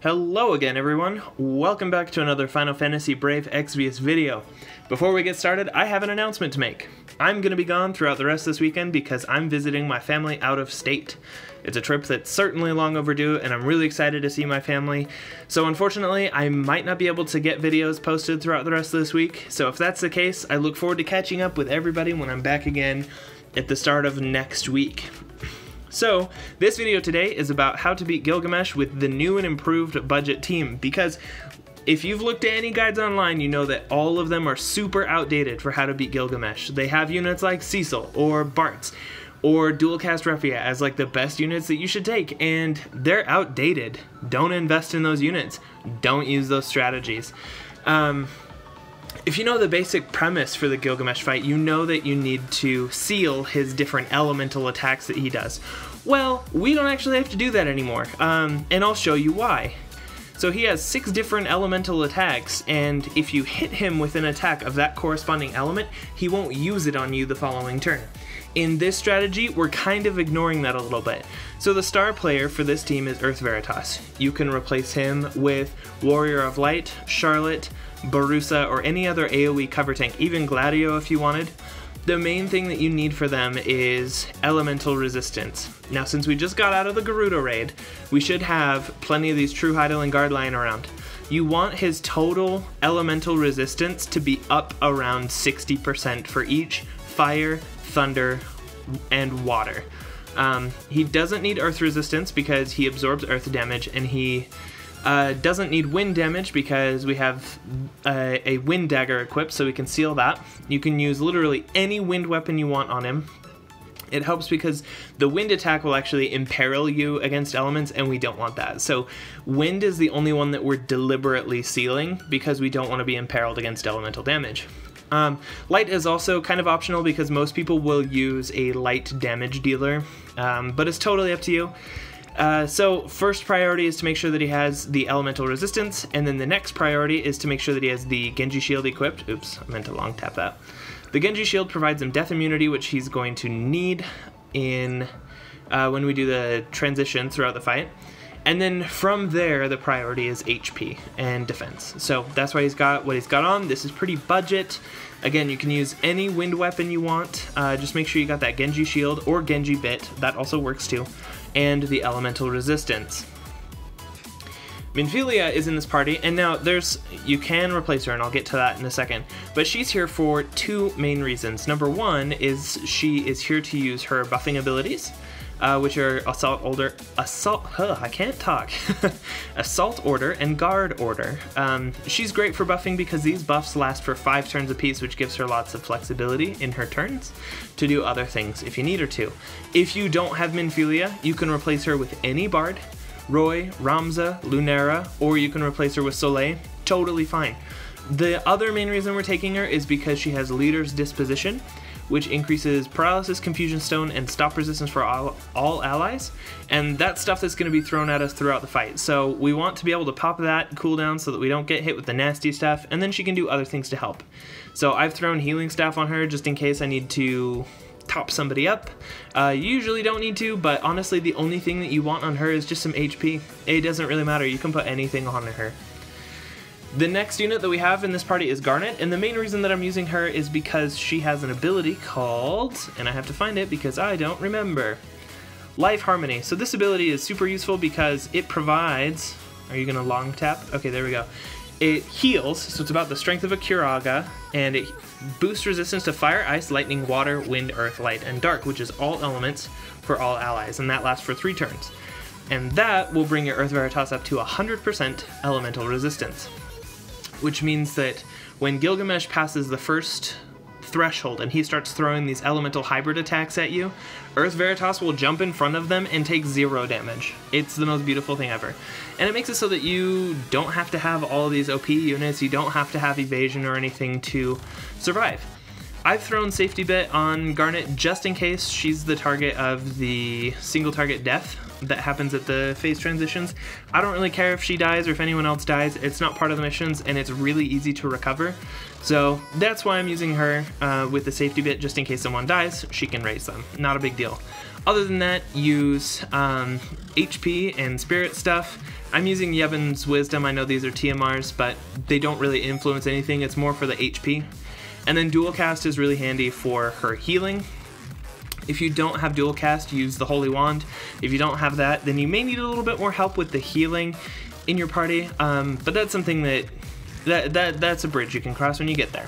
Hello again everyone, welcome back to another Final Fantasy Brave Exvius video. Before we get started, I have an announcement to make. I'm going to be gone throughout the rest of this weekend because I'm visiting my family out of state. It's a trip that's certainly long overdue and I'm really excited to see my family. So unfortunately, I might not be able to get videos posted throughout the rest of this week. So if that's the case, I look forward to catching up with everybody when I'm back again at the start of next week. So, this video today is about how to beat Gilgamesh with the new and improved budget team, because if you've looked at any guides online, you know that all of them are super outdated for how to beat Gilgamesh. They have units like Cecil, or Bartz, or dual cast Refia as like the best units that you should take, and they're outdated. Don't invest in those units. Don't use those strategies. If you know the basic premise for the Gilgamesh fight, you know that you need to seal his different elemental attacks that he does. Well, we don't actually have to do that anymore, and I'll show you why. So he has 6 different elemental attacks, and if you hit him with an attack of that corresponding element, he won't use it on you the following turn. In this strategy, we're kind of ignoring that a little bit. So the star player for this team is Veritas. You can replace him with Warrior of Light, Charlotte, Barusa, or any other AoE cover tank, even Gladio if you wanted. The main thing that you need for them is elemental resistance. Now, since we just got out of the Gerudo raid, we should have plenty of these True Heidel and Guard lying around. You want his total elemental resistance to be up around 60% for each fire, thunder, and water. He doesn't need earth resistance because he absorbs earth damage, and he doesn't need wind damage because we have a wind dagger equipped, so we can seal that. You can use literally any wind weapon you want on him. It helps because the wind attack will actually imperil you against elements, and we don't want that. So wind is the only one that we're deliberately sealing because we don't want to be imperiled against elemental damage. Light is also kind of optional because most people will use a light damage dealer, but it's totally up to you. So first priority is to make sure that he has the elemental resistance, and then the next priority is to make sure that he has the Genji shield equipped. Oops, I meant to long tap that. The Genji shield provides him death immunity, which he's going to need in when we do the transition throughout the fight. And then from there, the priority is HP and defense. So that's why he's got what he's got on. This is pretty budget. Again, you can use any wind weapon you want. Just make sure you got that Genji shield or Genji bit. That also works too. And the elemental resistance. Minfilia is in this party, and now you can replace her, and I'll get to that in a second, but she's here for 2 main reasons. Number 1 is she is here to use her buffing abilities, which are Assault Order, Assault Order and Guard Order. She's great for buffing because these buffs last for 5 turns apiece, which gives her lots of flexibility in her turns to do other things if you need her to. If you don't have Minfilia, you can replace her with any Bard, Roy, Ramza, Lunera, or you can replace her with Soleil. Totally fine. The other main reason we're taking her is because she has Leader's Disposition, which increases Paralysis, Confusion Stone, and Stop Resistance for all allies, and that's stuff that's going to be thrown at us throughout the fight. So we want to be able to pop that cooldown so that we don't get hit with the nasty stuff, and then she can do other things to help. So I've thrown Healing Staff on her just in case I need to top somebody up. You usually don't need to, but honestly the only thing that you want on her is just some HP. It doesn't really matter, you can put anything on her. The next unit that we have in this party is Garnet, and the main reason that I'm using her is because she has an ability called, and I have to find it because I don't remember, Life Harmony. So this ability is super useful because it provides, are you gonna long tap? Okay, there we go. It heals, so it's about the strength of a Kuraga, and it boosts resistance to fire, ice, lightning, water, wind, earth, light, and dark, which is all elements for all allies, and that lasts for 3 turns. And that will bring your Earth Veritas up to 100% elemental resistance, which means that when Gilgamesh passes the first threshold and he starts throwing these elemental hybrid attacks at you, Earth Veritas will jump in front of them and take 0 damage. It's the most beautiful thing ever. And it makes it so that you don't have to have all of these OP units, you don't have to have evasion or anything to survive. I've thrown Safety Bit on Garnet just in case she's the target of the single target death that happens at the phase transitions. I don't really care if she dies or if anyone else dies. It's not part of the missions, and it's really easy to recover. So that's why I'm using her with the Safety Bit, just in case someone dies, she can raise them. Not a big deal. Other than that, use HP and spirit stuff. I'm using Yevon's Wisdom. I know these are TMRs, but they don't really influence anything. It's more for the HP. And then dual cast is really handy for her healing. If you don't have dual cast, use the Holy Wand. If you don't have that, then you may need a little bit more help with the healing in your party. But that's something that's a bridge you can cross when you get there.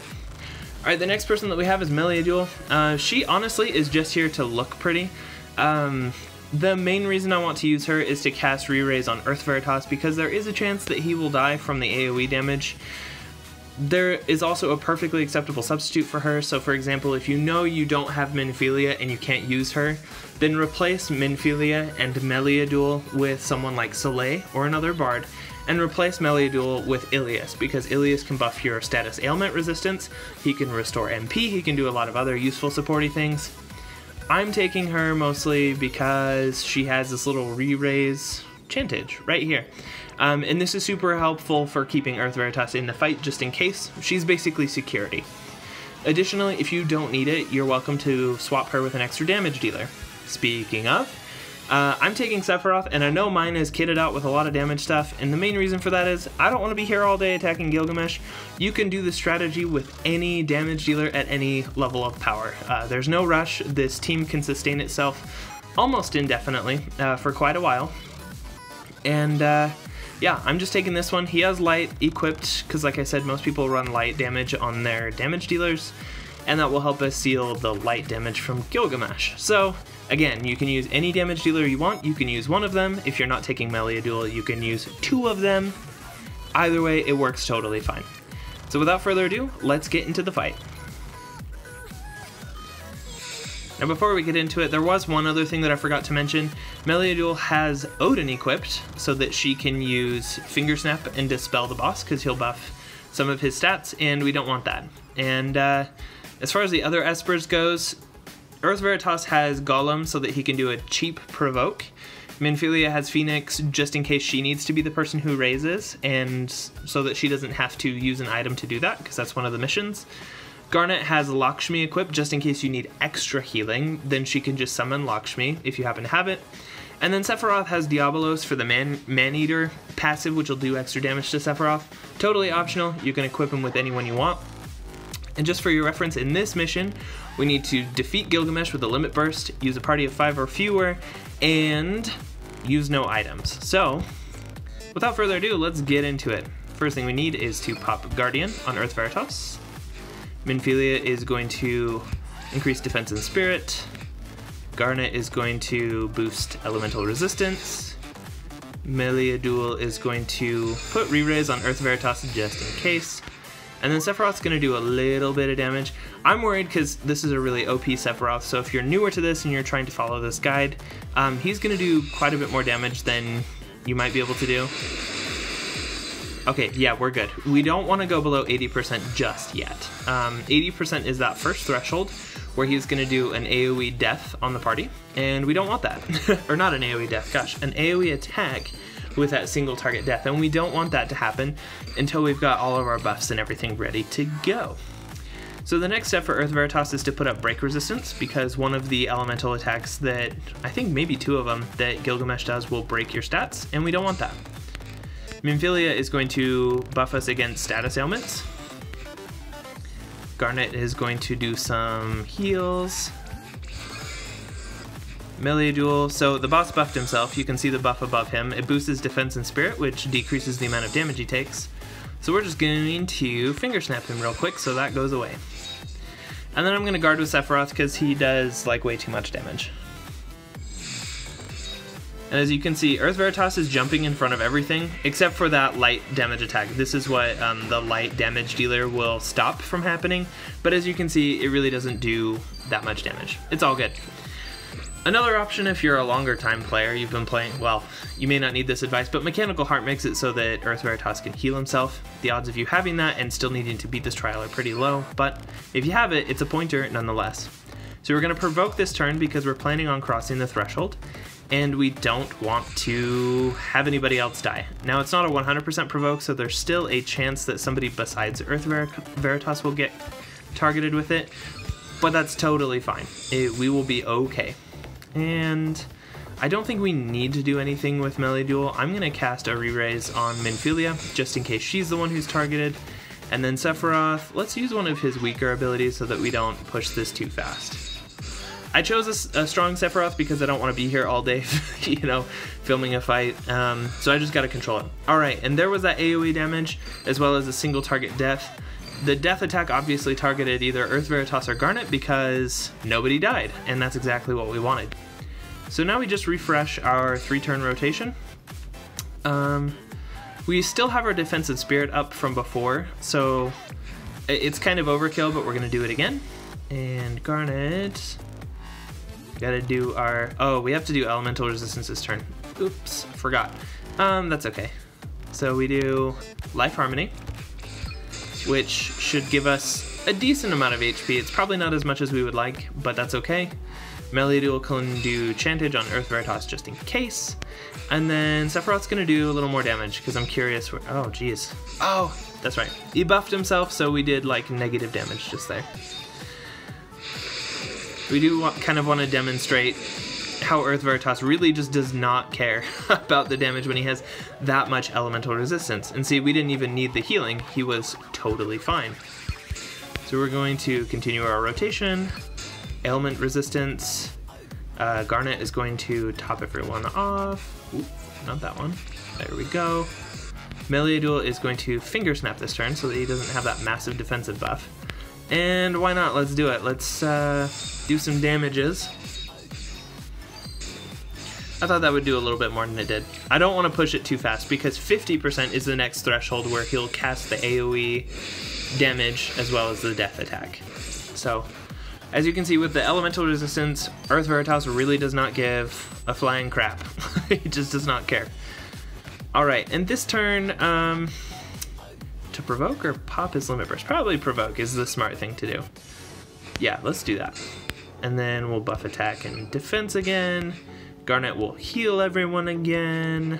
Alright, the next person that we have is Meliadul. She honestly is just here to look pretty. The main reason I want to use her is to cast Re-Raise on Earth Veritas because there is a chance that he will die from the AoE damage. There is also a perfectly acceptable substitute for her, so for example, if you know you don't have Minfilia and you can't use her, then replace Minfilia and Meliadul with someone like Soleil or another bard, and replace Meliadul with Ilias, because Ilias can buff your status ailment resistance, he can restore MP, he can do a lot of other useful supporty things. I'm taking her mostly because she has this little re-raise chantage right here. And this is super helpful for keeping Earth Veritas in the fight just in case. She's basically security. Additionally, if you don't need it, you're welcome to swap her with an extra damage dealer. Speaking of, I'm taking Sephiroth, and I know mine is kitted out with a lot of damage stuff, and the main reason for that is I don't want to be here all day attacking Gilgamesh. You can do this strategy with any damage dealer at any level of power. There's no rush. This team can sustain itself almost indefinitely for quite a while. And yeah, I'm just taking this one. He has light equipped because, like I said, most people run light damage on their damage dealers, and that will help us seal the light damage from Gilgamesh. So again, you can use any damage dealer you want. You can use one of them. If you're not taking Meliadul, you can use two of them. Either way, it works totally fine. So without further ado, let's get into the fight. Now before we get into it, there was one other thing that I forgot to mention. Meliadul has Odin equipped so that she can use Finger Snap and dispel the boss because he'll buff some of his stats, and we don't want that. And as far as the other Espers goes, Earth Veritas has Golem so that he can do a cheap provoke. Minfilia has Phoenix just in case she needs to be the person who raises, and so that she doesn't have to use an item to do that, because that's one of the missions. Garnet has Lakshmi equipped just in case you need extra healing, then she can just summon Lakshmi if you happen to have it. And then Sephiroth has Diabolos for the Man-Eater passive, which will do extra damage to Sephiroth. Totally optional, you can equip him with anyone you want. And just for your reference, in this mission, we need to defeat Gilgamesh with a limit burst, use a party of 5 or fewer, and use no items. So, without further ado, let's get into it. First thing we need is to pop Guardian on Earth Veritas. Minfilia is going to increase defense and spirit. Garnet is going to boost elemental resistance. Meliadul is going to put Re-Raise on Earth Veritas just in case. And then Sephiroth's going to do a little bit of damage. I'm worried because this is a really OP Sephiroth, so if you're newer to this and you're trying to follow this guide, he's going to do quite a bit more damage than you might be able to do. Okay, yeah, we're good. We don't want to go below 80% just yet. 80% is that first threshold where he's going to do an AoE death on the party, and we don't want that. Or not an AoE death, gosh, an AoE attack with that single target death, and we don't want that to happen until we've got all of our buffs and everything ready to go. So the next step for Earth Veritas is to put up break resistance, because one of the elemental attacks that, I think maybe two of them, that Gilgamesh does will break your stats, and we don't want that. Minfilia is going to buff us against status ailments. Garnet is going to do some heals. Meliadul, so the boss buffed himself, you can see the buff above him. It boosts his defense and spirit, which decreases the amount of damage he takes. So we're just going to finger snap him real quick so that goes away. And then I'm going to guard with Sephiroth because he does like way too much damage. And as you can see, Earth Veritas is jumping in front of everything, except for that light damage attack. This is what the light damage dealer will stop from happening, but as you can see, it really doesn't do that much damage. It's all good. Another option if you're a longer time player, you've been playing, well, you may not need this advice, but Mechanical Heart makes it so that Earth Veritas can heal himself. The odds of you having that and still needing to beat this trial are pretty low, but if you have it, it's a pointer nonetheless. So we're going to provoke this turn because we're planning on crossing the threshold, and we don't want to have anybody else die. Now, it's not a 100% provoke, so there's still a chance that somebody besides Earth Veritas will get targeted with it, but that's totally fine. We will be okay. And I don't think we need to do anything with Melee Duel. I'm going to cast a Re-Raise on Minfilia, just in case she's the one who's targeted. And then Sephiroth, let's use one of his weaker abilities so that we don't push this too fast. I chose a strong Sephiroth because I don't want to be here all day, you know, filming a fight. So I just got to control it. Alright, and there was that AoE damage, as well as a single target death. The death attack obviously targeted either Earth Veritas or Garnet because nobody died, and that's exactly what we wanted. So now we just refresh our 3-turn rotation. We still have our defensive spirit up from before, so it's kind of overkill, but we're going to do it again. And Garnet, gotta do our, oh, we have to do elemental resistance this turn. Oops, forgot. That's okay. So we do Life Harmony, which should give us a decent amount of HP. It's probably not as much as we would like, but that's okay. Melee Duel can do Chantage on Earth Veritas just in case. And then Sephiroth's gonna do a little more damage because I'm curious where, oh geez. Oh, that's right. He buffed himself, so we did like negative damage just there. We do kind of want to demonstrate how Earth Veritas really just does not care about the damage when he has that much elemental resistance. And see, we didn't even need the healing. He was totally fine. So we're going to continue our rotation. Ailment resistance. Garnet is going to top everyone off. Oop, not that one. There we go. Melee Duel is going to Finger Snap this turn so that he doesn't have that massive defensive buff. And why not? Let's do it. Let's do some damages. I thought that would do a little bit more than it did. I don't want to push it too fast because 50% is the next threshold where he'll cast the AoE damage as well as the death attack. So, as you can see with the elemental resistance, Earth Veritas really does not give a flying crap. He just does not care. Alright, and this turn, to provoke or pop his limit burst? Probably provoke is the smart thing to do. Yeah, let's do that. And then we'll buff attack and defense again. Garnet will heal everyone again.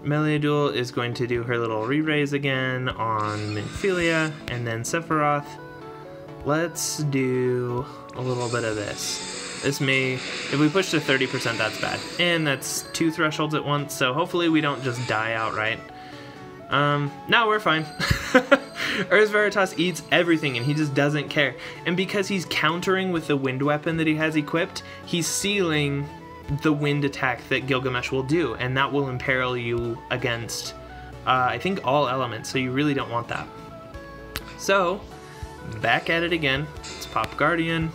Melee Duel is going to do her little re-raise again on Minfilia. And then Sephiroth, let's do a little bit of this. This may, if we push to 30%, that's bad. And that's 2 thresholds at once, so hopefully we don't just die outright. No, we're fine. Earth Veritas eats everything and he just doesn't care. And because he's countering with the wind weapon that he has equipped, he's sealing the wind attack that Gilgamesh will do, and that will imperil you against, I think, all elements, so you really don't want that. So, back at it again. Let's pop Guardian.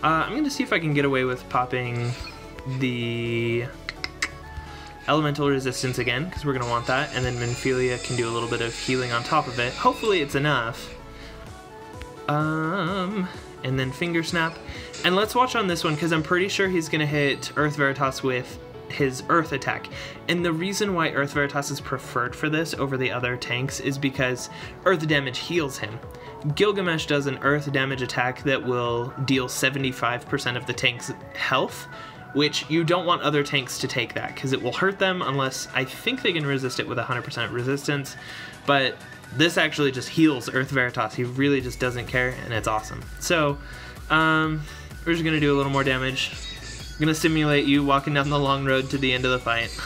I'm going to see if I can get away with popping the elemental resistance again, because we're going to want that, and then Minfilia can do a little bit of healing on top of it. Hopefully it's enough. And then Finger Snap. And let's watch on this one, because I'm pretty sure he's going to hit Earth Veritas with his Earth attack. And the reason why Earth Veritas is preferred for this over the other tanks is because Earth damage heals him. Gilgamesh does an Earth damage attack that will deal 75% of the tank's health, which you don't want other tanks to take that, because it will hurt them unless, I think they can resist it with 100% resistance, but this actually just heals Earth Veritas. He really just doesn't care, and it's awesome. So, we're just going to do a little more damage. I'm going to simulate you walking down the long road to the end of the fight.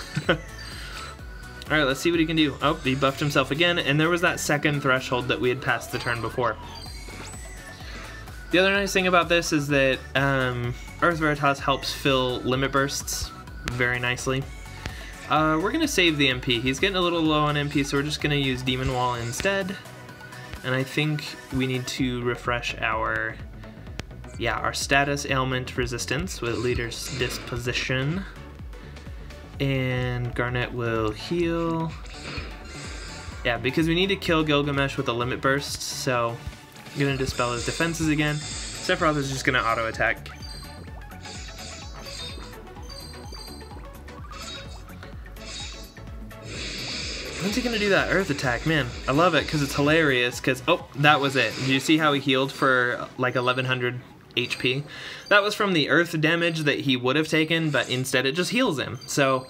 Alright, let's see what he can do. Oh, he buffed himself again, and there was that second threshold that we had passed the turn before. The other nice thing about this is that Earth Veritas helps fill limit bursts very nicely. We're going to save the MP. He's getting a little low on MP, so we're just going to use Demon Wall instead. And I think we need to refresh our status ailment resistance with Leader's Disposition. And Garnet will heal. Yeah, because we need to kill Gilgamesh with a limit burst, so I'm going to dispel his defenses again. Sephiroth is just going to auto attack. When's he going to do that Earth attack? Man, I love it because it's hilarious because, oh, that was it. Did you see how he healed for like 1100 HP? That was from the Earth damage that he would have taken, but instead it just heals him. So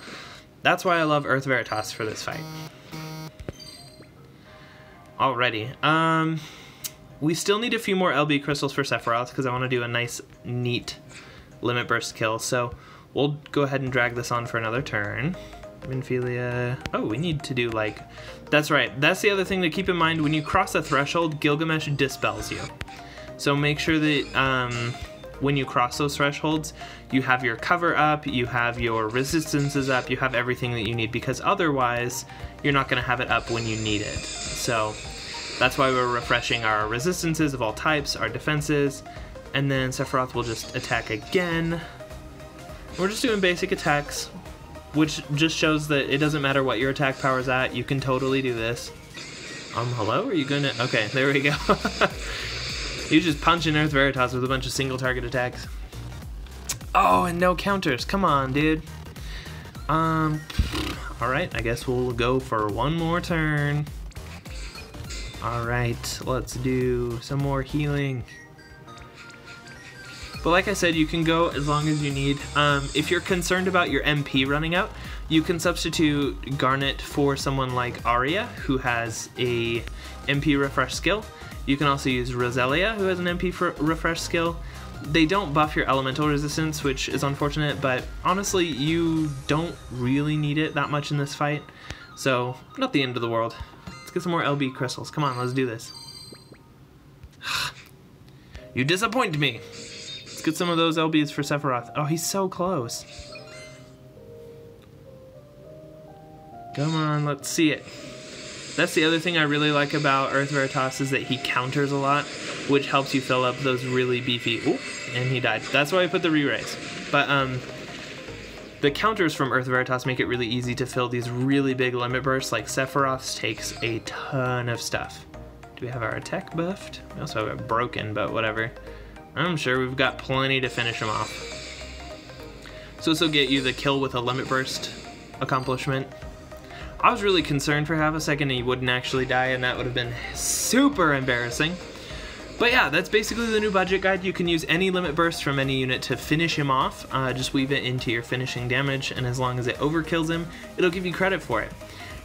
that's why I love Earth Veritas for this fight. Alrighty. We still need a few more LB crystals for Sephiroth because I want to do a nice, neat limit burst kill. So we'll go ahead and drag this on for another turn. Minfilia. Oh, we need to do like... That's right. That's the other thing to keep in mind. When you cross a threshold, Gilgamesh dispels you. So make sure that when you cross those thresholds, you have your cover up, you have your resistances up, you have everything that you need, because otherwise you're not going to have it up when you need it. So that's why we're refreshing our resistances of all types, our defenses, and then Sephiroth will just attack again. We're just doing basic attacks, which just shows that it doesn't matter what your attack power's at, you can totally do this. Hello? Are you gonna... Okay, there we go. You just punch in Earth Veritas with a bunch of single target attacks. Oh, and no counters. Come on, dude. Alright, I guess we'll go for one more turn. Alright, let's do some more healing. But like I said, you can go as long as you need. If you're concerned about your MP running out, you can substitute Garnet for someone like Arya, who has a MP refresh skill. You can also use Roselia, who has an MP refresh skill. They don't buff your elemental resistance, which is unfortunate, but honestly, you don't really need it that much in this fight. So, not the end of the world. Let's get some more LB crystals. Come on, let's do this. You disappoint me. Let's get some of those LBs for Sephiroth. Oh, he's so close. Come on, let's see it. That's the other thing I really like about Earth Veritas, is that he counters a lot, which helps you fill up those really beefy... Ooh, and he died. That's why I put the re-raise. But the counters from Earth Veritas make it really easy to fill these really big limit bursts. Like Sephiroth's takes a ton of stuff. Do we have our attack buffed? We also have it broken, but whatever. I'm sure we've got plenty to finish him off. So this will get you the kill with a limit burst accomplishment. I was really concerned for half a second he wouldn't actually die, and that would have been super embarrassing. But yeah, that's basically the new budget guide. You can use any limit burst from any unit to finish him off. Just weave it into your finishing damage, and as long as it overkills him, it'll give you credit for it.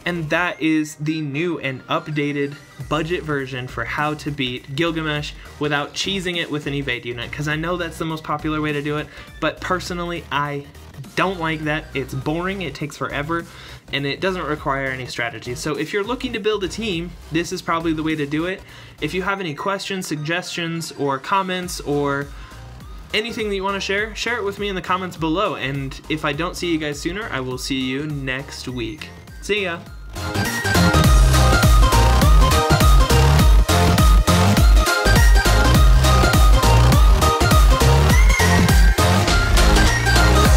And that is the new and updated budget version for how to beat Gilgamesh without cheesing it with an evade unit, because I know that's the most popular way to do it, but personally I don't like that. It's boring, it takes forever, and it doesn't require any strategy. So if you're looking to build a team, this is probably the way to do it. If you have any questions, suggestions, or comments, or anything that you want to share it with me in the comments below. And if I don't see you guys sooner, I will see you next week. See ya!